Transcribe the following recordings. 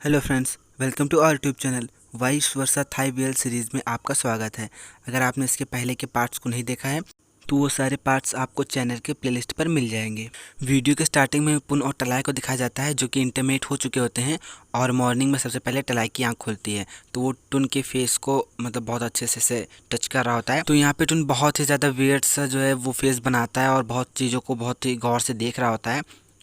Hello friends, welcome to our YouTube channel vice versa Thai BL series में आपका स्वागत है। अगर आपने इसके पहले के पार्ट्स को नहीं देखा है तो वो सारे पार्ट्स आपको चैनल के प्लेलिस्ट पर मिल जाएंगे। वीडियो के स्टार्टिंग में पुन और टलाई को दिखाया जाता है जो कि इंटरमीडिएट हो चुके होते हैं और मॉर्निंग में सबसे पहले टलाई की आंख खुलती है तो वो टुन के फेस को मतलब बहुत अच्छे से टच कर रहा होता है। तो यहाँ पे टुन बहुत ही ज़्यादा वियर्ड सा जो है वो फेस बनाता है और बहुत चीज़ों को बहुत ही गौर से देख रहा होता है।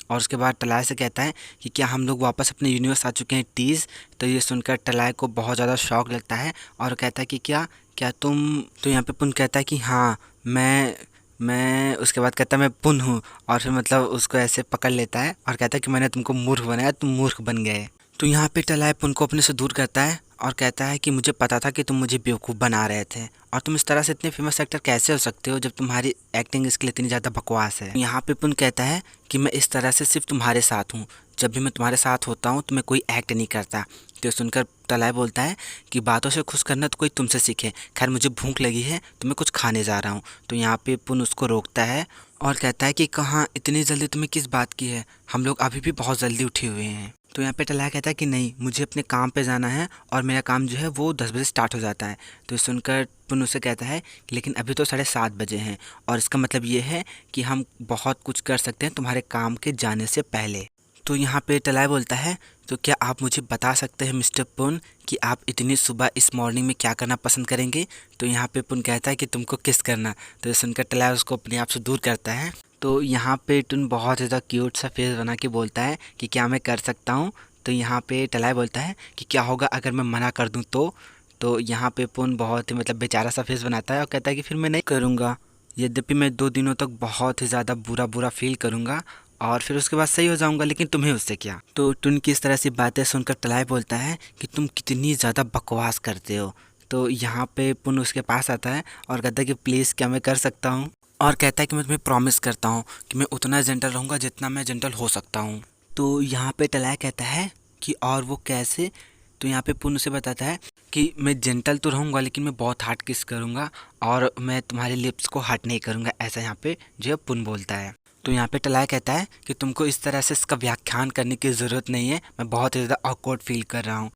और उसके बाद टलाई से कहता है कि क्या हम लोग वापस अपने यूनिवर्स आ चुके हैं टीज़। तो ये सुनकर टलाई को बहुत ज़्यादा शौक लगता है और कहता है कि क्या क्या तुम। तो यहाँ पे पुन कहता है कि हाँ मैं उसके बाद कहता है मैं पुन हूँ और फिर मतलब उसको ऐसे पकड़ लेता है और कहता है कि मैंने तुमको मूर्ख बनाया, तुम मूर्ख बन गए। तो यहाँ पे टलाई पुन को अपने से दूर करता है और कहता है कि मुझे पता था कि तुम मुझे बेवकूफ़ बना रहे थे और तुम इस तरह से इतने फेमस एक्टर कैसे हो सकते हो जब तुम्हारी एक्टिंग स्किल इतनी ज़्यादा बकवास है। यहाँ पे पुन कहता है कि मैं इस तरह से सिर्फ तुम्हारे साथ हूँ, जब भी मैं तुम्हारे साथ होता हूँ तो मैं कोई एक्ट नहीं करता। तो सुनकर टलाई बोलता है कि बातों से खुश करना तो कोई तुमसे सीखे, खैर मुझे भूख लगी है तो मैं कुछ खाने जा रहा हूँ। तो यहाँ पे पुन उसको रोकता है और कहता है कि कहाँ इतनी जल्दी तुम्हें किस बात की है, हम लोग अभी भी बहुत जल्दी उठे हुए हैं। तो यहाँ पे टलाई कहता है कि नहीं, मुझे अपने काम पे जाना है और मेरा काम जो है वो 10 बजे स्टार्ट हो जाता है। तो सुनकर पुन उसे कहता है कि लेकिन अभी तो 7:30 बजे हैं और इसका मतलब ये है कि हम बहुत कुछ कर सकते हैं तुम्हारे काम के जाने से पहले। तो यहाँ पे टलाई बोलता है तो क्या आप मुझे बता सकते हैं मिस्टर पुन कि आप इतनी सुबह इस मॉर्निंग में क्या करना पसंद करेंगे। तो यहाँ पे पुन कहता है कि तुमको किस करना। तो ये सुनकर टलाई उसको अपने आप से दूर करता है। तो यहाँ पे टुन बहुत ज़्यादा क्यूट सा फेस बना के बोलता है कि क्या मैं कर सकता हूँ। तो यहाँ पे टलाई बोलता है कि क्या होगा अगर मैं मना कर दूँ तो यहाँ पे पुन बहुत ही मतलब बेचारा सा फेस बनाता है और कहता है कि फिर मैं नहीं करूँगा, यद्यपि मैं 2 दिनों तक बहुत ही ज़्यादा बुरा फील करूँगा और फिर उसके बाद सही हो जाऊंगा, लेकिन तुम्हें उससे क्या। तो टुन की इस तरह से बातें सुनकर टलाई बोलता है कि तुम कितनी ज़्यादा बकवास करते हो। तो यहाँ पे पुन उसके पास आता है और कहता है कि प्लीज़ क्या मैं कर सकता हूँ, और कहता है कि मैं तुम्हें प्रॉमिस करता हूँ कि मैं उतना जेंटल रहूँगा जितना मैं जेंटल हो सकता हूँ। तो यहाँ पे टलाई कहता है कि और वो कैसे। तो यहाँ पे पुन उसे बताता है कि मैं जेंटल तो रहूँगा लेकिन मैं बहुत हार्ड किस करूँगा और मैं तुम्हारे लिप्स को हर्ट नहीं करूँगा, ऐसा यहाँ पे जो है पुन बोलता है। तो यहाँ पे टलाई कहता है कि तुमको इस तरह से इसका व्याख्यान करने की ज़रूरत नहीं है, मैं बहुत ही ज़्यादा ऑकवर्ड फील कर रहा हूँ।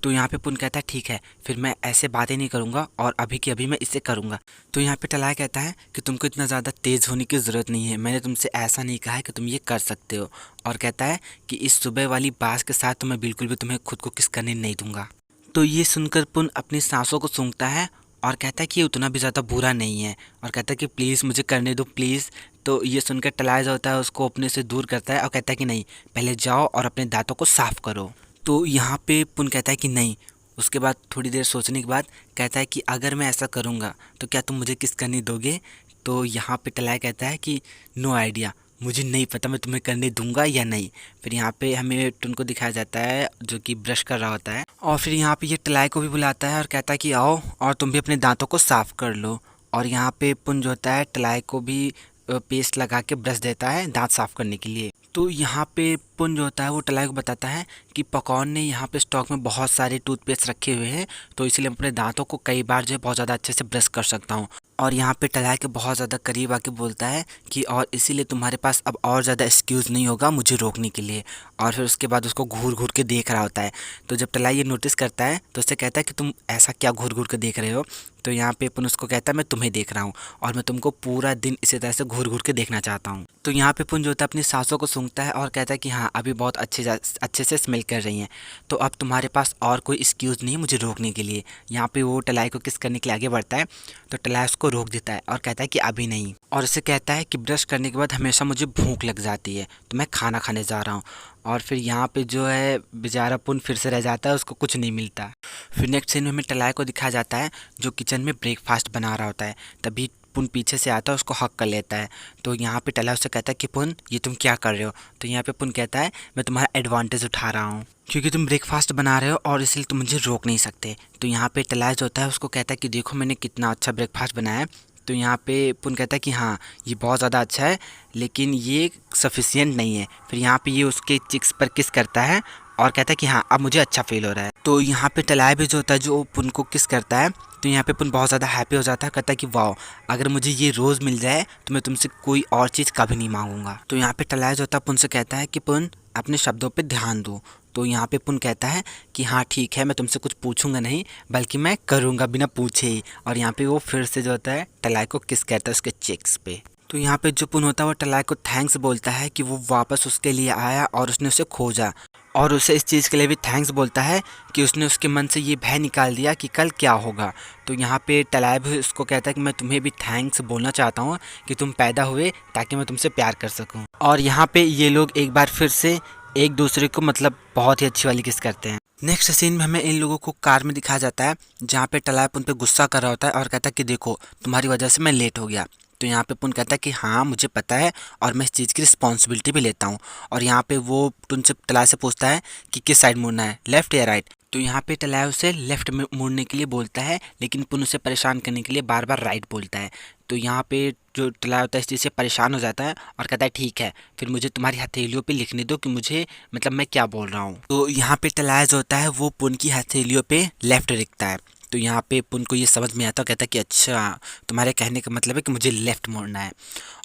तो यहाँ पे पुन कहता है ठीक है, फिर मैं ऐसे बातें नहीं करूँगा और अभी की अभी मैं इसे करूँगा। तो यहाँ पे टलाई कहता है कि तुमको इतना ज़्यादा तेज़ होने की ज़रूरत नहीं है, मैंने तुमसे ऐसा नहीं कहा है कि तुम ये कर सकते हो। और कहता है कि इस सुबह वाली बात के साथ तो मैं बिल्कुल भी तुम्हें खुद को किस करने नहीं दूंगा। तो ये सुनकर पुन अपनी सांसों को सूंघता है और कहता है कि ये उतना भी ज़्यादा बुरा नहीं है और कहता है कि प्लीज़ मुझे करने दो प्लीज़। तो ये सुनकर टलाई जो होता है उसको अपने से दूर करता है और कहता है कि नहीं, पहले जाओ और अपने दांतों को साफ़ करो। तो यहाँ पे पुन कहता है कि नहीं। उसके बाद थोड़ी देर सोचने के बाद कहता है कि अगर मैं ऐसा करूँगा तो क्या तुम मुझे किस करने दोगे। तो यहाँ पे टलाई कहता है कि नो आइडिया, मुझे नहीं पता मैं तुम्हें करने दूंगा या नहीं। फिर यहाँ पे हमें टुन को दिखाया जाता है जो कि ब्रश कर रहा होता है और फिर यहाँ पे ये टलाई को भी बुलाता है और कहता है कि आओ और तुम भी अपने दांतों को साफ़ कर लो। और यहाँ पे पुन जो होता है टलाई को भी पेस्ट लगा के ब्रश देता है दांत साफ़ करने के लिए। तो यहाँ पे पुन जो होता है वो टलाई को बताता है कि पकौन ने यहाँ पे स्टॉक में बहुत सारे टूथपेस्ट रखे हुए हैं, तो इसलिए मैं अपने दांतों को कई बार जो है बहुत ज़्यादा अच्छे से ब्रश कर सकता हूँ। और यहाँ पे टलाई के बहुत ज़्यादा करीब आके बोलता है कि और इसीलिए तुम्हारे पास अब और ज़्यादा एक्सक्यूज़ नहीं होगा मुझे रोकने के लिए। और फिर उसके बाद उसको घूर घूर के देख रहा होता है। तो जब टलाई ये नोटिस करता है तो उससे कहता है कि तुम ऐसा क्या घूर घूर के देख रहे हो। तो यहाँ पे पुन उसको कहता है मैं तुम्हें देख रहा हूँ और मैं तुमको पूरा दिन इसी तरह से घूर घूर के देखना चाहता हूँ। तो यहाँ पे पुन जो होता है अपनी सांसों को सूंघता है और कहता है कि हाँ अभी बहुत अच्छे से स्मेल कर रही हैं, तो अब तुम्हारे पास और कोई एक्सक्यूज़ नहीं है मुझे रोकने के लिए। यहाँ पे वो टलाई को किस करने के लिए आगे बढ़ता है तो टलाई उसको रोक देता है और कहता है कि अभी नहीं। और इसे कहता है कि ब्रश करने के बाद हमेशा मुझे भूख लग जाती है तो मैं खाना खाने जा रहा हूँ। और फिर यहाँ पे जो है बेचारा पुन फिर से रह जाता है, उसको कुछ नहीं मिलता। फिर नेक्स्ट सीन में हमें टलाई को दिखाया जाता है जो किचन में ब्रेकफास्ट बना रहा होता है। तभी पुन पीछे से आता है, उसको हक कर लेता है। तो यहाँ पे टलाई उससे कहता है कि पुन ये तुम क्या कर रहे हो। तो यहाँ पे पुन कहता है मैं तुम्हारा एडवांटेज उठा रहा हूँ क्योंकि तुम ब्रेकफास्ट बना रहे हो और इसलिए तुम मुझे रोक नहीं सकते। तो यहाँ पे टलाई जो होता है उसको कहता है कि देखो मैंने कितना अच्छा ब्रेकफास्ट बनाया है। तो यहाँ पे पुन कहता है कि हाँ ये बहुत ज़्यादा अच्छा है लेकिन ये सफिशियंट नहीं है। फिर यहाँ पे ये उसके चिक्स पर किस करता है और कहता है कि हाँ अब मुझे अच्छा फील हो रहा है। तो यहाँ पे टलाई भी जो होता है जो पुन को किस करता है, तो यहाँ पे पुन बहुत ज़्यादा हैप्पी हो जाता है, कहता है कि वाह अगर मुझे ये रोज़ मिल जाए तो मैं तुमसे कोई और चीज़ कभी नहीं मांगूंगा। तो यहाँ पे टलाई जो होता है पुन से कहता है कि पुन अपने शब्दों पे ध्यान दो। तो यहाँ पे पुन कहता है कि हाँ ठीक है, मैं तुमसे कुछ पूछूंगा नहीं, बल्कि मैं करूँगा बिना पूछे ही। और यहाँ पे वो फिर से जो होता है टलाई को किस कहता है उसके चेक्स पे। तो यहाँ पे जो पुन होता है वो टलाई को थैंक्स बोलता है कि वो वापस उसके लिए आया और उसने उसे खोजा, और उसे इस चीज़ के लिए भी थैंक्स बोलता है कि उसने उसके मन से ये भय निकाल दिया कि कल क्या होगा। तो यहाँ पे टलाई भी उसको कहता है कि मैं तुम्हें भी थैंक्स बोलना चाहता हूँ कि तुम पैदा हुए ताकि मैं तुमसे प्यार कर सकूँ। और यहाँ पे ये लोग एक बार फिर से एक दूसरे को मतलब बहुत ही अच्छी वाली किस करते हैं। नेक्स्ट सीन में हमें इन लोगों को कार में दिखाया जाता है, जहाँ पे टलाई उन पे गुस्सा कर रहा होता है और कहता है कि देखो तुम्हारी वजह से मैं लेट हो गया। तो यहाँ पे पुन कहता है कि हाँ मुझे पता है और मैं इस चीज़ की रिस्पॉन्सिबिलिटी भी लेता हूँ। और यहाँ पे वो तुमसे टलाई से पूछता है कि किस साइड मुड़ना है, लेफ्ट या राइट। तो यहाँ पे टलाई उसे लेफ्ट में मुड़ने के लिए बोलता है, लेकिन पुन उसे परेशान करने के लिए बार बार राइट बोलता है। तो यहाँ पे जो टलाई होता है इस चीज़ से परेशान हो जाता है और कहता है ठीक है, फिर मुझे तुम्हारी हथेलियों पे लिखने दो कि मुझे मतलब मैं क्या बोल रहा हूँ। तो यहाँ पे टलाई जो होता है वो पुन की हथेलियों पे लेफ्ट लिखता है। तो यहाँ पे पुन को ये समझ में आता है, कहता है कि अच्छा तुम्हारे कहने का मतलब है कि मुझे लेफ़्ट मोड़ना है।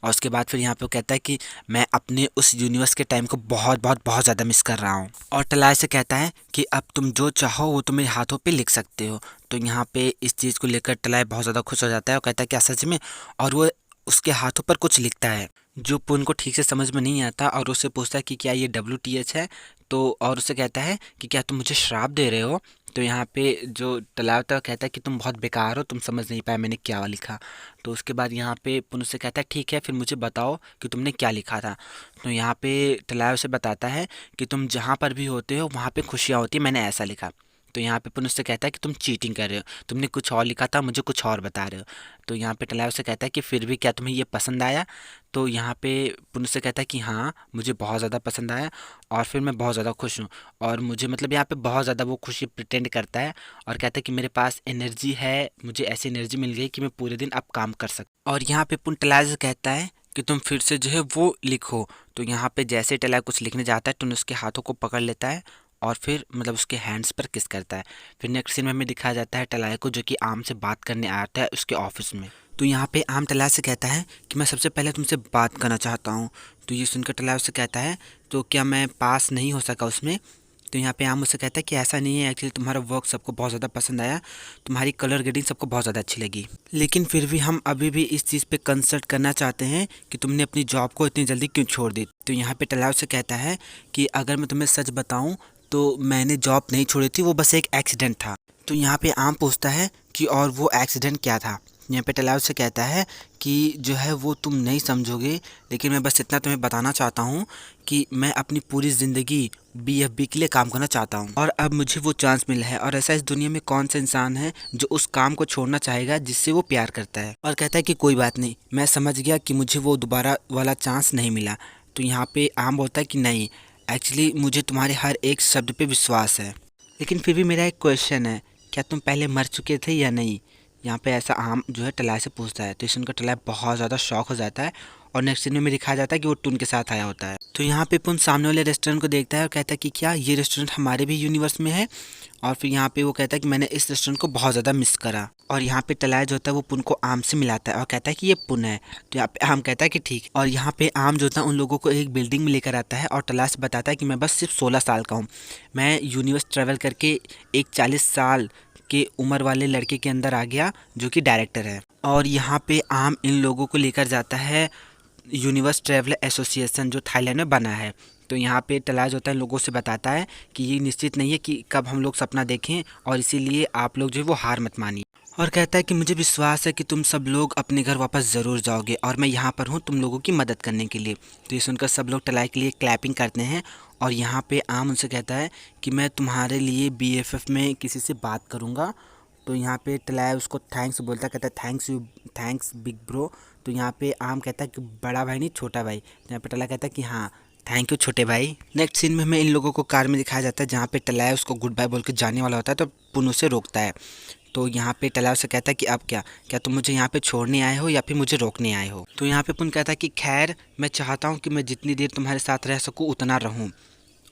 और उसके बाद फिर यहाँ पे वो कहता है कि मैं अपने उस यूनिवर्स के टाइम को बहुत बहुत बहुत ज़्यादा मिस कर रहा हूँ। और टलाई से कहता है कि अब तुम जो चाहो वो तुम मेरे हाथों पे लिख सकते हो। तो यहाँ पे इस चीज़ को लेकर टलाई बहुत ज़्यादा खुश हो जाता है और कहता है क्या सच में, और वो उसके हाथों पर कुछ लिखता है जो पुन को ठीक से समझ में नहीं आता और उससे पूछता है कि क्या ये WTH है। तो और उससे कहता है कि क्या तुम मुझे श्राप दे रहे हो। तो यहाँ पे जो टलावता कहता है कि तुम बहुत बेकार हो, तुम समझ नहीं पाए मैंने क्या लिखा। तो उसके बाद यहाँ पे पुन उससे कहता है ठीक है फिर मुझे बताओ कि तुमने क्या लिखा था। तो यहाँ पे टलाव से बताता है कि तुम जहाँ पर भी होते हो वहाँ पे खुशियाँ होती है, मैंने ऐसा लिखा। तो यहाँ पे पुन उससे कहता है कि तुम चीटिंग कर रहे हो, तुमने कुछ और लिखा था, मुझे कुछ और बता रहे हो। तो यहाँ पे टलाव से कहता है कि फिर भी क्या तुम्हें ये पसंद आया। तो यहाँ पे पुन से कहता है कि हाँ मुझे बहुत ज़्यादा पसंद आया और फिर मैं बहुत ज़्यादा खुश हूँ। और मुझे मतलब यहाँ पे बहुत ज़्यादा वो खुशी प्रिटेंड करता है और कहता है कि मेरे पास एनर्जी है, मुझे ऐसी एनर्जी मिल गई कि मैं पूरे दिन अब काम कर सकता। और यहाँ पे पुन टलाई से कहता है कि तुम फिर से जो है वो लिखो। तो यहाँ पे जैसे टलाई कुछ लिखने जाता है टुन उसके हाथों को पकड़ लेता है और फिर मतलब उसके हैंड्स पर किस करता है। फिर नेक्स्ट सीन में हमें दिखाया जाता है टलाई को जो कि आम से बात करने आता है उसके ऑफिस में। तो यहाँ पे आम टलाई से कहता है कि मैं सबसे पहले तुमसे बात करना चाहता हूँ। तो ये सुनकर टलाई उससे कहता है तो क्या मैं पास नहीं हो सका उसमें। तो यहाँ पे आम उससे कहता है कि ऐसा नहीं है, एक्चुअली तुम्हारा वर्क सबको बहुत ज़्यादा पसंद आया, तुम्हारी कलर ग्रेडिंग सबको बहुत ज़्यादा अच्छी लगी, लेकिन फिर भी हम अभी भी इस चीज़ पे कंसल्ट करना चाहते हैं कि तुमने अपनी जॉब को इतनी जल्दी क्यों छोड़ दी। तो यहाँ पे टलाई उससे कहता है कि अगर मैं तुम्हें सच बताऊँ तो मैंने जॉब नहीं छोड़ी थी, वो बस एक एक्सीडेंट था। तो यहाँ पे आम पूछता है कि और वो एक्सीडेंट क्या था। यहाँ पे टलाव से कहता है कि जो है वो तुम नहीं समझोगे, लेकिन मैं बस इतना तुम्हें बताना चाहता हूँ कि मैं अपनी पूरी ज़िंदगी BFB के लिए काम करना चाहता हूँ और अब मुझे वो चांस मिला है। और ऐसा इस दुनिया में कौन सा इंसान है जो उस काम को छोड़ना चाहेगा जिससे वो प्यार करता है। और कहता है कि कोई बात नहीं, मैं समझ गया कि मुझे वो दोबारा वाला चांस नहीं मिला। तो यहाँ पे आम बोलता है कि नहीं, एक्चुअली मुझे तुम्हारे हर एक शब्द पे विश्वास है, लेकिन फिर भी मेरा एक क्वेश्चन है, क्या तुम पहले मर चुके थे या नहीं। यहाँ पे ऐसा आम जो है टलाई से पूछता है। तो इस सुनकर टलाई बहुत ज़्यादा शॉक हो जाता है और नेक्स्ट सीन में दिखाया जाता है कि वो टून के साथ आया होता है। तो यहाँ पे पुन सामने वाले रेस्टोरेंट को देखता है और कहता है कि क्या ये रेस्टोरेंट हमारे भी यूनिवर्स में है। और फिर यहाँ पे वो कहता है कि मैंने इस रेस्टोरेंट को बहुत ज़्यादा मिस करा। और यहाँ पे टलाई जो होता है वो पुन को आम से मिलाता है और कहता है कि ये पुन है। तो यहाँ पे आम कहता है कि ठीक। और यहाँ पे आम जो होता है उन लोगों को एक बिल्डिंग में लेकर आता है और टलाई से बताता है कि मैं बस सिर्फ 16 साल का हूँ, मैं यूनिवर्स ट्रेवल करके एक 40 साल के उम्र वाले लड़के के अंदर आ गया जो कि डायरेक्टर है। और यहाँ पे आम इन लोगों को लेकर जाता है यूनिवर्स ट्रैवल एसोसिएशन जो थाईलैंड में बना है। तो यहाँ पे टलाज होता है लोगों से बताता है कि ये निश्चित नहीं है कि कब हम लोग सपना देखें और इसीलिए आप लोग जो है वो हार मत मानिए। और कहता है कि मुझे विश्वास है कि तुम सब लोग अपने घर वापस ज़रूर जाओगे और मैं यहाँ पर हूँ तुम लोगों की मदद करने के लिए। तो ये सुनकर सब लोग टलाई के लिए क्लैपिंग करते हैं। और यहाँ पे आम उनसे कहता है कि मैं तुम्हारे लिए BFF में किसी से बात करूँगा। तो यहाँ पे टलाई उसको थैंक्स बोलता है, कहता है thanks you, thanks big bro. तो यहाँ पे आम कहता है कि बड़ा भाई नहीं छोटा भाई। तो यहाँ पे टलाई कहता है कि हाँ थैंक यू छोटे भाई। नेक्स्ट सीन में हमें इन लोगों को कार में दिखाया जाता है जहाँ पे टलाई उसको गुड बाय बोल के जाने वाला होता है। तो पुन उसे रोकता है। तो यहाँ पे टलाई से कहता है कि अब क्या तुम मुझे यहाँ पे छोड़ने आए हो या फिर मुझे रोकने आए हो। तो यहाँ पे पुन कहता है कि खैर मैं चाहता हूँ कि मैं जितनी देर तुम्हारे साथ रह सकूँ उतना रहूँ।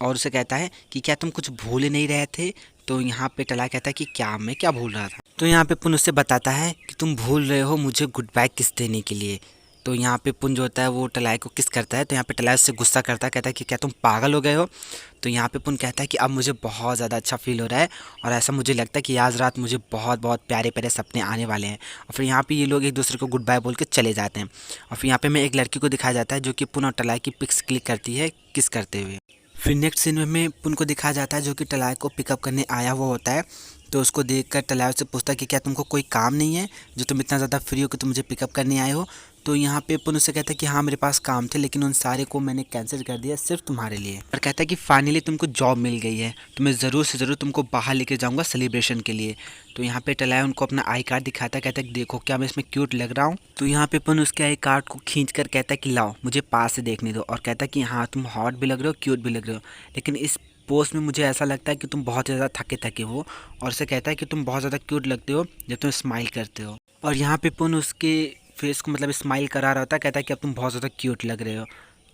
और उसे कहता है कि क्या तुम कुछ भूल नहीं रहे थे। तो यहाँ पे टलाई कहता है कि मैं क्या भूल रहा था। तो यहाँ पे पुन उससे बताता है कि तुम भूल रहे हो मुझे गुड बाय किस देने के लिए। तो यहाँ पे पुन जो होता है वो टलाई को किस करता है, तो यहाँ पे टलाई उससे गुस्सा करता है, कहता है कि क्या तुम पागल हो गए हो। तो यहाँ पे पुन कहता है कि अब मुझे बहुत ज़्यादा अच्छा फील हो रहा है और ऐसा मुझे लगता है कि आज रात मुझे बहुत बहुत प्यारे प्यारे सपने आने वाले हैं। और फिर यहाँ पे ये लोग एक दूसरे को गुड बाय बोल के चले जाते हैं। और फिर यहाँ पे मैं एक लड़की को दिखाया जाता है जो कि पुन और टलाई की पिक्स क्लिक करती है किस करते हुए। फिर नेक्स्ट सीन में पुन को दिखाया जाता है जो कि टलाई को पिकअप करने आया हुआ होता है। तो उसको देखकर टलाई उससे पूछता है कि क्या तुमको कोई काम नहीं है जो तुम इतना ज़्यादा फ्री हो कि तुम मुझे पिकअप करने आए हो। तो यहाँ पे पुन उससे कहता है कि हाँ मेरे पास काम थे लेकिन उन सारे को मैंने कैंसिल कर दिया सिर्फ तुम्हारे लिए। और कहता है कि फाइनली तुमको जॉब मिल गई है तो मैं ज़रूर से ज़रूर तुमको बाहर लेके जाऊँगा सेलिब्रेशन के लिए। तो यहाँ पे टलाई उनको अपना आई कार्ड दिखाता है, कहता है कि देखो क्या मैं इसमें क्यूट लग रहा हूँ। तो यहाँ पे पुन उसके आई कार्ड को खींच कर कहता है कि लाओ मुझे पास से देखने दो, और कहता है कि हाँ तुम हॉट भी लग रहे हो क्यूट भी लग रहे हो, लेकिन इस पोस्ट में मुझे ऐसा लगता है कि तुम बहुत ज़्यादा थके थके हो। और उसे कहता है कि तुम बहुत ज़्यादा क्यूट लगते हो जब तुम स्माइल करते हो। और यहाँ पे पुन उसके फेस को मतलब स्माइल करा रहा होता है, कहता है कि अब तुम बहुत ज़्यादा क्यूट लग रहे हो।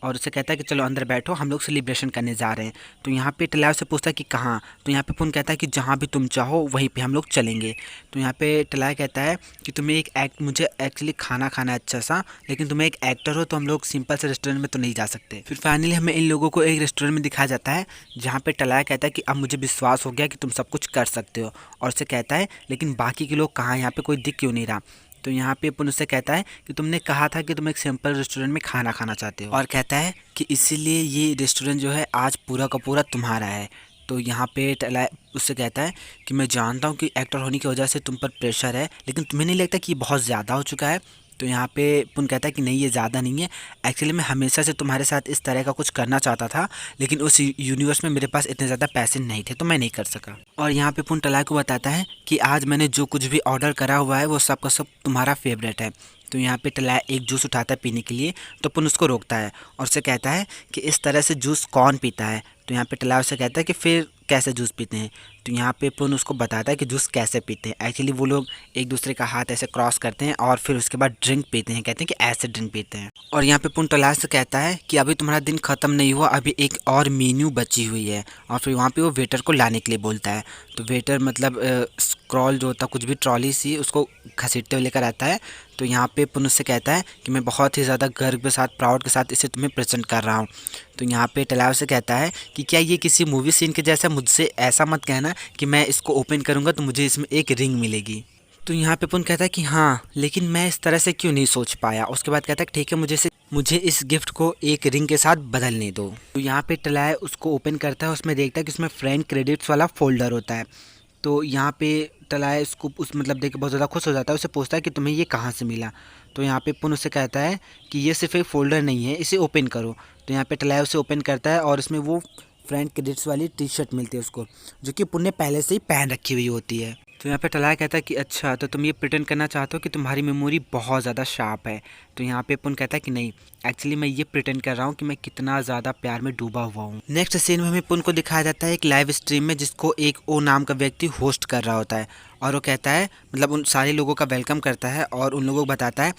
और उसे कहता है कि चलो अंदर बैठो हम लोग सेलिब्रेशन करने जा रहे हैं। तो यहाँ पे टलाई से पूछता है कि कहाँ। तो यहाँ पे पुन कहता है कि जहाँ भी तुम चाहो वहीं पे हम लोग चलेंगे। तो यहाँ पे टलाई कहता है कि तुम्हें मुझे एक्चुअली खाना खाना है अच्छा सा, लेकिन तुम्हें एक एक्टर हो तो हम लोग सिंपल से रेस्टोरेंट में तो नहीं जा सकते। फिर फाइनली हमें इन लोगों को एक रेस्टोरेंट में दिखाया जाता है जहाँ पे टलाई कहता है कि अब मुझे विश्वास हो गया कि तुम सब कुछ कर सकते हो। और उसे कहता है लेकिन बाकी के लोग कहाँ, यहाँ पे कोई दिख क्यों नहीं रहा। तो यहाँ पे पुन उससे कहता है कि तुमने कहा था कि तुम एक सिंपल रेस्टोरेंट में खाना खाना चाहते हो, और कहता है कि इसीलिए ये रेस्टोरेंट जो है आज पूरा का पूरा तुम्हारा है। तो यहाँ पे टलाई उससे कहता है कि मैं जानता हूँ कि एक्टर होने की वजह से तुम पर प्रेशर है, लेकिन तुम्हें नहीं लगता कि ये बहुत ज़्यादा हो चुका है। तो यहाँ पे पुन कहता है कि नहीं ये ज़्यादा नहीं है, एक्चुअली मैं हमेशा से तुम्हारे साथ इस तरह का कुछ करना चाहता था, लेकिन उस यूनिवर्स में मेरे पास इतने ज़्यादा पैसे नहीं थे तो मैं नहीं कर सका। और यहाँ पे पुन टलाई को बताता है कि आज मैंने जो कुछ भी ऑर्डर करा हुआ है वो सब का सब तुम्हारा फेवरेट है। तो यहाँ पे टलाई एक जूस उठाता है पीने के लिए, तो पुन उसको रोकता है और उससे कहता है कि इस तरह से जूस कौन पीता है। तो यहाँ पे टलाई उससे कहता है कि फिर कैसे जूस पीते हैं। तो यहाँ पे पुन उसको बताता है कि जूस कैसे पीते हैं। एक्चुअली वो लोग एक दूसरे का हाथ ऐसे क्रॉस करते हैं और फिर उसके बाद ड्रिंक पीते हैं, कहते हैं कि ऐसे ड्रिंक पीते हैं। और यहाँ पे पुन टलाई से कहता है कि अभी तुम्हारा दिन ख़त्म नहीं हुआ, अभी एक और मेन्यू बची हुई है। और फिर वहाँ पे वो वेटर को लाने के लिए बोलता है। तो वेटर मतलब स्क्रॉल जो होता है कुछ भी ट्रॉली सी उसको घसीटते हुए लेकर आता है। तो यहाँ पे पुन उससे कहता है कि मैं बहुत ही ज़्यादा गर्व के साथ प्राउड के साथ इसे तुम्हें प्रेजेंट कर रहा हूँ। तो यहाँ पे टलाई से कहता है कि क्या ये किसी मूवी सीन के जैसा, मुझसे ऐसा मत कहना कि मैं इसको ओपन करूँगा तो मुझे इसमें एक रिंग मिलेगी। तो यहाँ पे पुन कहता है कि हाँ लेकिन मैं इस तरह से क्यों नहीं सोच पाया। उसके बाद कहता है ठीक है मुझे इस गिफ्ट को एक रिंग के साथ बदलने दो। तो यहाँ पे टलाई उसको ओपन करता है, उसमें देखता है कि उसमें फ्रेंड क्रेडिट्स वाला फोल्डर होता है। तो यहाँ पे टलाई उसको उस मतलब देख के बहुत ज़्यादा खुश हो जाता है, उससे पूछता है कि तुम्हें ये कहाँ से मिला। तो यहाँ पे पुन उससे कहता है कि ये सिर्फ एक फ़ोल्डर नहीं है, इसे ओपन करो। तो यहाँ पे टलाई उसे ओपन करता है और इसमें वो फ्रेंड क्रेडिट्स वाली टी शर्ट मिलती है उसको, जो कि पुन ने पहले से ही पहन रखी हुई होती है। तो यहाँ पे टलाई कहता है कि अच्छा तो तुम ये प्रिटेंड करना चाहते हो कि तुम्हारी मेमोरी बहुत ज़्यादा शार्प है। तो यहाँ पे पुन कहता है कि नहीं एक्चुअली मैं ये प्रिटेंड कर रहा हूँ कि मैं कितना ज़्यादा प्यार में डूबा हुआ हूँ। नेक्स्ट सीन में हमें पुन को दिखाया जाता है एक लाइव स्ट्रीम में जिसको एक ओ नाम का व्यक्ति होस्ट कर रहा होता है। और वो कहता है मतलब उन सारे लोगों का वेलकम करता है और उन लोगों को बताता है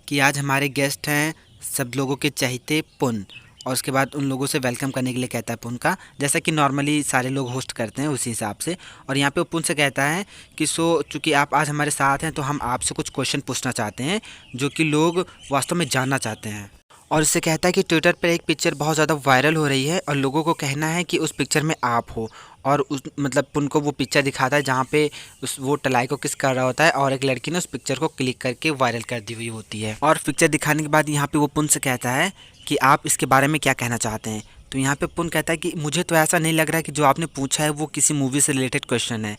कि आज हमारे गेस्ट हैं सब लोगों के चहेते पुन। और उसके बाद उन लोगों से वेलकम करने के लिए कहता है पुन का, जैसा कि नॉर्मली सारे लोग होस्ट करते हैं उसी हिसाब से। और यहाँ पे पुन से कहता है कि चूँकि आप आज हमारे साथ हैं तो हम आपसे कुछ क्वेश्चन पूछना चाहते हैं जो कि लोग वास्तव में जानना चाहते हैं। और इससे कहता है कि ट्विटर पर एक पिक्चर बहुत ज़्यादा वायरल हो रही है और लोगों को कहना है कि उस पिक्चर में आप हो। और उस मतलब पुन को वो पिक्चर दिखाता है जहाँ पे वो टलाई को किस कर रहा होता है और एक लड़की ने उस पिक्चर को क्लिक करके वायरल कर दी हुई होती है। और पिक्चर दिखाने के बाद यहाँ पे वो पुन से कहता है कि आप इसके बारे में क्या कहना चाहते हैं। तो यहाँ पे पुन कहता है कि मुझे तो ऐसा नहीं लग रहा है कि जो आपने पूछा है वो किसी मूवी से रिलेटेड क्वेश्चन है।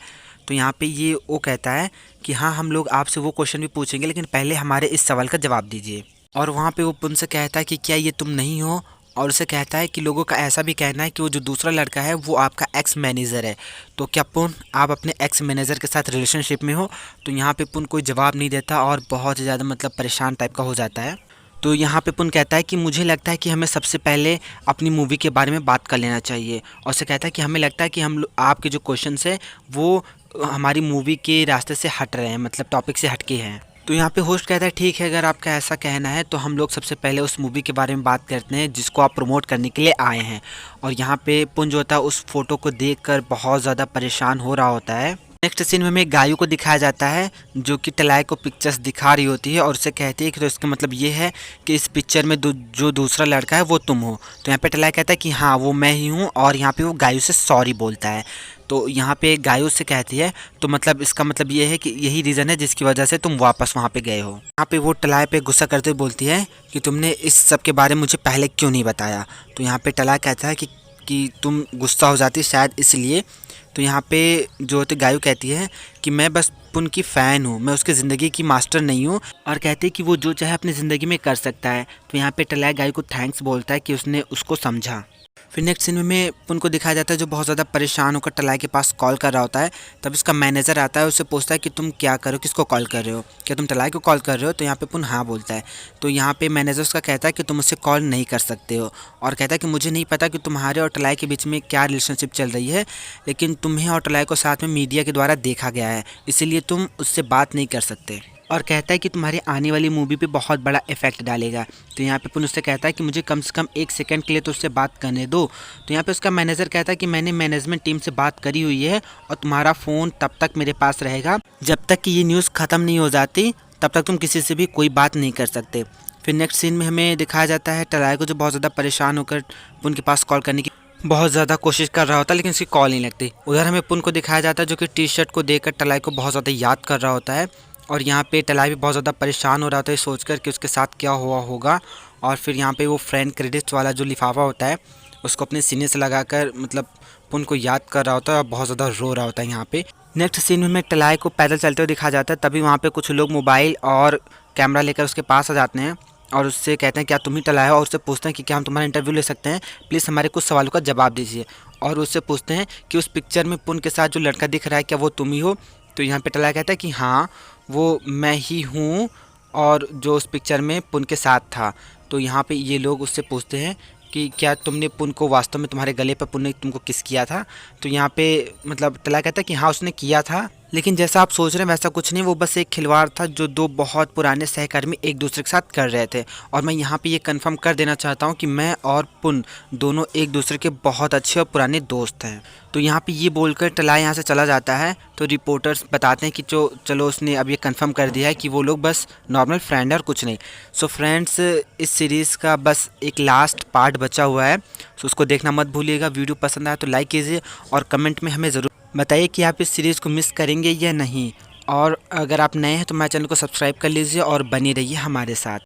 तो यहाँ पे ये वो कहता है कि हाँ हम लोग आपसे वो क्वेश्चन भी पूछेंगे लेकिन पहले हमारे इस सवाल का जवाब दीजिए। और वहाँ पे वो पुन से कहता है कि क्या ये तुम नहीं हो। और उसे कहता है कि लोगों का ऐसा भी कहना है कि वो जो दूसरा लड़का है वो आपका एक्स मैनेजर है, तो क्या पुन आप अपने एक्स मैनेजर के साथ रिलेशनशिप में हो। तो यहाँ पे पुन कोई जवाब नहीं देता और बहुत ही ज़्यादा मतलब परेशान टाइप का हो जाता है। तो यहाँ पे पुन कहता है कि मुझे लगता है कि हमें सबसे पहले अपनी मूवी के बारे में बात कर लेना चाहिए। और उसे कहता है कि हमें लगता है कि आपके जो क्वेश्चंस हैं वो हमारी मूवी के रास्ते से हट रहे हैं, मतलब टॉपिक से हटके हैं। तो यहाँ पे होस्ट कहता है ठीक है अगर आपका ऐसा कहना है तो हम लोग सबसे पहले उस मूवी के बारे में बात करते हैं जिसको आप प्रमोट करने के लिए आए हैं। और यहाँ पे पुन जो होता है उस फोटो को देखकर बहुत ज़्यादा परेशान हो रहा होता है। नेक्स्ट सीन में हमें गायू को दिखाया जाता है जो कि टलाई को पिक्चर्स दिखा रही होती है और उससे कहती है कि तो इसका मतलब ये है कि इस पिक्चर में जो दूसरा लड़का है वो तुम हो। तो यहाँ पे टलाई कहता है कि हाँ वो मैं ही हूँ और यहाँ पे वो गायू से सॉरी बोलता है। तो यहाँ पे गायू से कहती है तो मतलब इसका मतलब ये है कि यही रीज़न है जिसकी वजह से तुम वापस वहाँ पे गए हो। यहाँ पे वो टलाई पे गुस्सा करते हुए बोलती है कि तुमने इस सब के बारे में मुझे पहले क्यों नहीं बताया। तो यहाँ पे टलाई कहता है कि तुम गुस्सा हो जाती शायद इसलिए। तो यहाँ पे जो होती गायू कहती है कि मैं बस पुन की फ़ैन हूँ, मैं उसकी ज़िंदगी की मास्टर नहीं हूँ, और कहती है कि वो जो चाहे अपनी ज़िंदगी में कर सकता है। तो यहाँ पे टलाई गायू को थैंक्स बोलता है कि उसने उसको समझा। फिर नेक्स्ट सीन में पुन को दिखाया जाता है जो बहुत ज़्यादा परेशान होकर टलाई के पास कॉल कर रहा होता है। तब इसका मैनेजर आता है, उससे पूछता है कि तुम क्या कर रहे हो, किसको कॉल कर रहे हो, क्या तुम टलाई को कॉल कर रहे हो। तो यहाँ पे पुन हाँ बोलता है। तो यहाँ पे मैनेजर उसका कहता है कि तुम उससे कॉल नहीं कर सकते हो, और कहता है कि मुझे नहीं पता कि तुम्हारे और टलाई के बीच में क्या रिलेशनशिप चल रही है, लेकिन तुम्हें और टलाई को साथ में मीडिया के द्वारा देखा गया है, इसीलिए तुम उससे बात नहीं कर सकते। और कहता है कि तुम्हारी आने वाली मूवी पे बहुत बड़ा इफेक्ट डालेगा। तो यहाँ पे पुन उससे कहता है कि मुझे कम से कम 1 सेकंड के लिए तो उससे बात करने दो। तो यहाँ पे उसका मैनेजर कहता है कि मैंने मैनेजमेंट टीम से बात करी हुई है और तुम्हारा फ़ोन तब तक मेरे पास रहेगा जब तक कि ये न्यूज़ ख़त्म नहीं हो जाती, तब तक तुम किसी से भी कोई बात नहीं कर सकते। फिर नेक्स्ट सीन में हमें दिखाया जाता है टलाई को जो बहुत ज़्यादा परेशान होकर पुन के पास कॉल करने की बहुत ज़्यादा कोशिश कर रहा होता है, लेकिन उसकी कॉल नहीं लगती। उधर हमें पुन को दिखाया जाता है जो कि टी शर्ट को देखकर टलाई को बहुत ज़्यादा याद कर रहा होता है, और यहाँ पे टलाई भी बहुत ज़्यादा परेशान हो रहा था सोचकर कि उसके साथ क्या हुआ होगा। और फिर यहाँ पे वो फ्रेंड क्रेडिट्स वाला जो लिफाफा होता है उसको अपने सीने से लगाकर मतलब पुन को याद कर रहा होता है और बहुत ज़्यादा रो रहा होता है। यहाँ पे नेक्स्ट सीन में हमें टलाई को पैदल चलते हुए दिखाया जाता है। तभी वहाँ पे कुछ लोग मोबाइल और कैमरा लेकर उसके पास आ जाते हैं और उससे कहते हैं क्या तुम ही टलाई हो, और उससे पूछते हैं कि क्या हम तुम्हारा इंटरव्यू ले सकते हैं, प्लीज़ हमारे कुछ सवालों का जवाब दीजिए। और उससे पूछते हैं कि उस पिक्चर में पुन के साथ जो लड़का दिख रहा है क्या वो तुम ही हो। तो यहाँ पे टलाई कहता है कि हाँ वो मैं ही हूँ, और जो उस पिक्चर में पुन के साथ था। तो यहाँ पे ये लोग उससे पूछते हैं कि क्या तुमने पुन को वास्तव में तुम्हारे गले पर पुन ने तुमको किस किया था। तो यहाँ पे मतलब टलाई कहता है कि हाँ उसने किया था, लेकिन जैसा आप सोच रहे हैं वैसा कुछ नहीं, वो बस एक खिलवाड़ था जो 2 बहुत पुराने सहकर्मी एक दूसरे के साथ कर रहे थे। और मैं यहाँ पे ये कंफर्म कर देना चाहता हूँ कि मैं और पुन दोनों एक दूसरे के बहुत अच्छे और पुराने दोस्त हैं। तो यहाँ पे ये बोलकर टलाई यहाँ से चला जाता है। तो रिपोर्टर्स बताते हैं कि चलो उसने अब ये कंफर्म कर दिया है कि वो लोग बस नॉर्मल फ्रेंड है और कुछ नहीं। सो फ्रेंड्स, इस सीरीज़ का बस एक लास्ट पार्ट बचा हुआ है, सो उसको देखना मत भूलिएगा। वीडियो पसंद आया तो लाइक कीजिए और कमेंट में हमें ज़रूर बताइए कि आप इस सीरीज़ को मिस करेंगे या नहीं। और अगर आप नए हैं तो हमारे चैनल को सब्सक्राइब कर लीजिए और बने रहिए हमारे साथ।